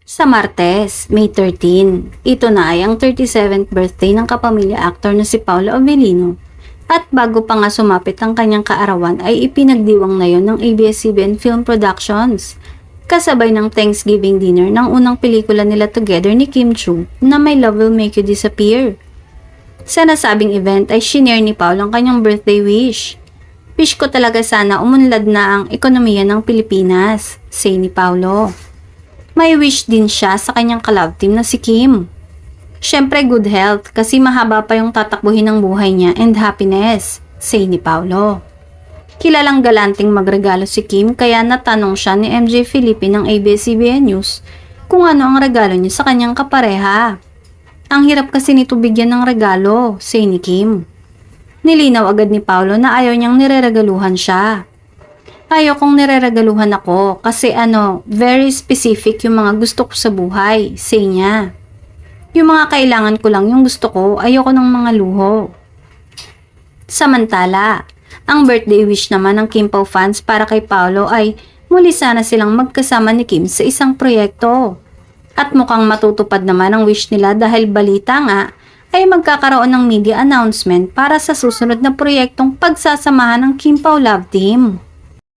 Sa Martes, May 13, ito na ay ang 37th birthday ng kapamilya actor na si Paolo Avellino. At bago pa nga sumapit ang kanyang kaarawan ay ipinagdiwang na yon ng ABS-CBN Film Productions. Kasabay ng Thanksgiving dinner ng unang pelikula nila together ni Kim Chu na My Love Will Make You Disappear. Sa nasabing event ay shinare ni Paolo ang kanyang birthday wish. Wish ko talaga sana umunlad na ang ekonomiya ng Pilipinas, say ni Paolo. May wish din siya sa kanyang ka-love team na si Kim. Syempre good health kasi mahaba pa yung tatakbuhin ng buhay niya and happiness, say ni Paolo. Kilalang galanting magregalo si Kim kaya natanong siya ni MJ Felipe ng ABS-CBN News kung ano ang regalo niya sa kanyang kapareha. Ang hirap kasi nito bigyan ng regalo, say ni Kim. Nilinaw agad ni Paolo na ayaw niyang nireregaluhan siya. Ayaw kong nireregaluhan ako kasi very specific yung mga gusto ko sa buhay, say niya. Yung mga kailangan ko lang yung gusto ko, ayoko ng mga luho. Samantala, ang birthday wish naman ng Kim Pao fans para kay Paolo ay muli sana silang magkasama ni Kim sa isang proyekto. At mukhang matutupad naman ang wish nila dahil balita nga ay magkakaroon ng media announcement para sa susunod na proyektong pagsasamahan ng Kim Pao Love Team.